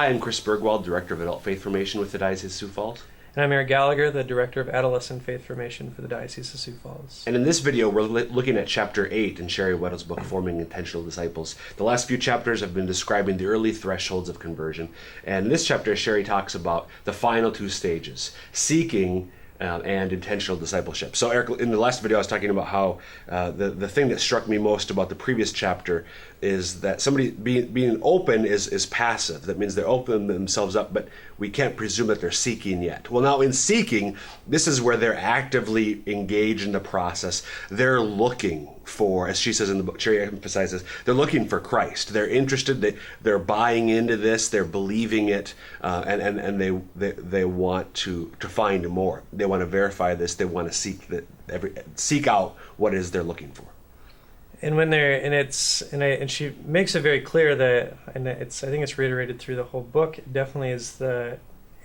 Hi, I'm Chris Bergwald, Director of Adult Faith Formation with the Diocese of Sioux Falls. And I'm Eric Gallagher, the Director of Adolescent Faith Formation for the Diocese of Sioux Falls. And in this video, we're looking at Chapter 8 in Sherry Weddell's book, Forming Intentional Disciples. The last few chapters have been describing the early thresholds of conversion. And in this chapter, Sherry talks about the final two stages, seeking and intentional discipleship. So Eric, in the last video I was talking about how the thing that struck me most about the previous chapter is that somebody being open is passive. That means they're opening themselves up, but we can't presume that they're seeking yet. Well, now in seeking, this is where they're actively engaged in the process. They're looking for, as she says in the book, Sherry emphasizes, they're looking for Christ. They're interested, they're buying into this, they're believing it, and they want to find more. They want to verify this, they want to seek out what it is they're looking for. And when and she makes it very clear that, and I think it's reiterated through the whole book, it definitely is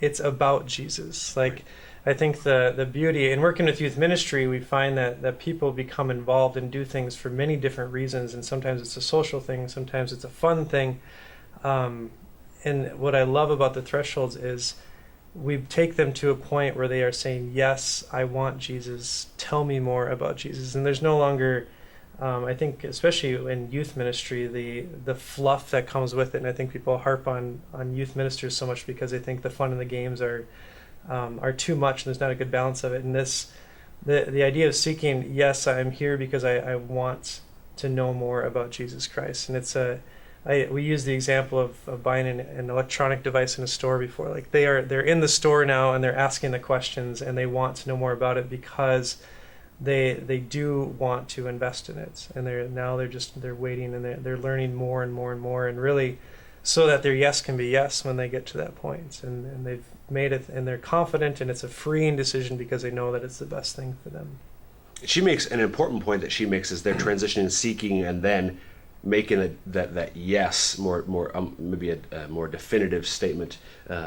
it's about Jesus. Like, I think the beauty in working with youth ministry, we find that people become involved and do things for many different reasons, and sometimes it's a social thing, sometimes it's a fun thing. And what I love about the thresholds is we take them to a point where they are saying, yes, I want Jesus, tell me more about Jesus. And there's no longer, I think, especially in youth ministry, the fluff that comes with it. And I think people harp on youth ministers so much because they think the fun and the games are too much, and there's not a good balance of it. And the idea of seeking, yes, I'm here because I want to know more about Jesus Christ. And we use the example of buying an electronic device in a store before. Like, they're in the store now and they're asking the questions and they want to know more about it because they do want to invest in it. And they're waiting and they're learning more and more and more, and really so that their yes can be yes when they get to that point. And they've made it and they're confident, and it's a freeing decision because they know that it's the best thing for them. She makes an important point that she makes is they're transitioning, seeking, and then making that yes maybe a more definitive statement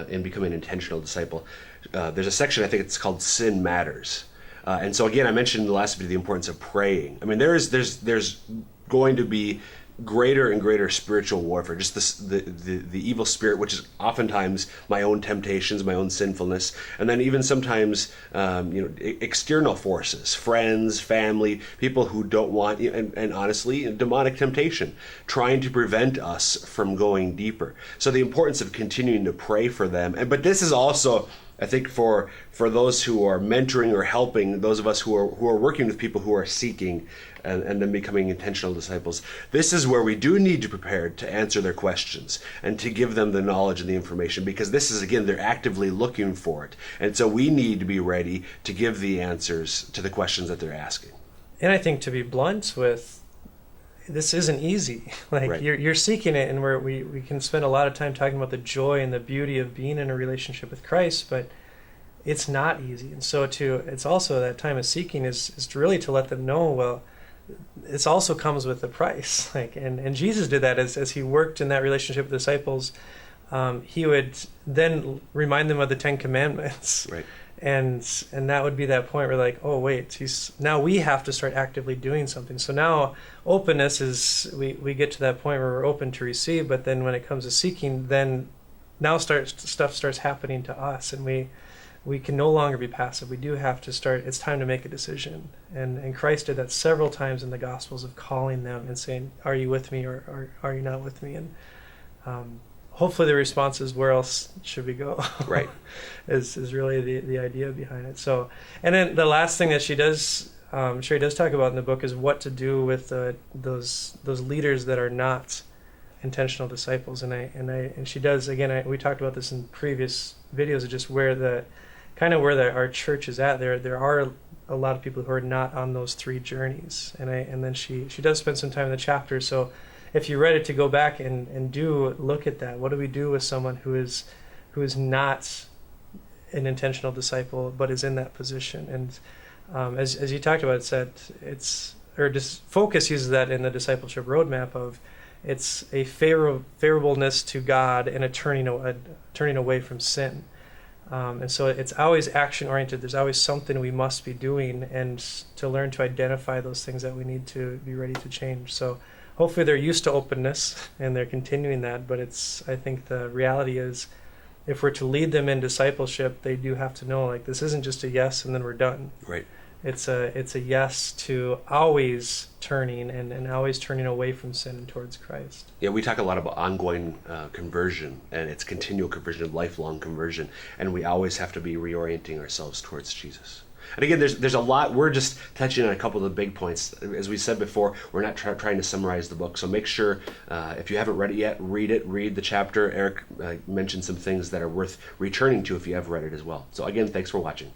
in becoming an intentional disciple. There's a section, I think it's called Sin Matters. And so again, I mentioned in the last video the importance of praying. I mean, there's going to be greater and greater spiritual warfare, just the evil spirit, which is oftentimes my own temptations, my own sinfulness, and then even sometimes external forces, friends, family, people who don't want, and honestly, demonic temptation, trying to prevent us from going deeper. So the importance of continuing to pray for them, but this is also, I think, for those who are mentoring or helping those of us who are working with people who are seeking and then becoming intentional disciples. This is where we do need to prepare to answer their questions and to give them the knowledge and the information, because this is, again, they're actively looking for it. And so we need to be ready to give the answers to the questions that they're asking. And I think, to be blunt with, this isn't easy. Like, right. You're seeking it, and we can spend a lot of time talking about the joy and the beauty of being in a relationship with Christ, but it's not easy. And so it's also that time of seeking is really to let them know, well, this also comes with a price. Like, and Jesus did that as he worked in that relationship with the disciples. He would then remind them of the 10 Commandments. Right. And that would be that point where, like, oh wait, now we have to start actively doing something. So now openness is, we get to that point where we're open to receive, but then when it comes to seeking, then now stuff starts happening to us, and we can no longer be passive. We do have to start, it's time to make a decision. And Christ did that several times in the Gospels, of calling them and saying, are you with me, or are you not with me? And hopefully the response is, where else should we go? Right. is really the idea behind it. So, and then the last thing that Sherry does talk about in the book is what to do with those leaders that are not intentional disciples. And she does, again, we talked about this in previous videos, of just where our church is at. There are a lot of people who are not on those three journeys. And then she does spend some time in the chapter. So if you're ready to go back and do look at that, what do we do with someone who is not an intentional disciple but is in that position? And as you talked about, Focus uses that in the discipleship roadmap of, it's a favorableness to God and a turning away from sin. And so it's always action-oriented. There's always something we must be doing, and to learn to identify those things that we need to be ready to change. So hopefully they're used to openness and they're continuing that. But I think the reality is, if we're to lead them in discipleship, they do have to know, like, this isn't just a yes and then we're done. Right. It's a yes to always turning and always turning away from sin and towards Christ. Yeah, we talk a lot about ongoing conversion, and it's continual conversion, lifelong conversion, and we always have to be reorienting ourselves towards Jesus. And again, there's a lot. We're just touching on a couple of the big points. As we said before, we're not trying to summarize the book. So make sure, if you haven't read it yet, read it. Read the chapter. Eric mentioned some things that are worth returning to if you have read it as well. So again, thanks for watching.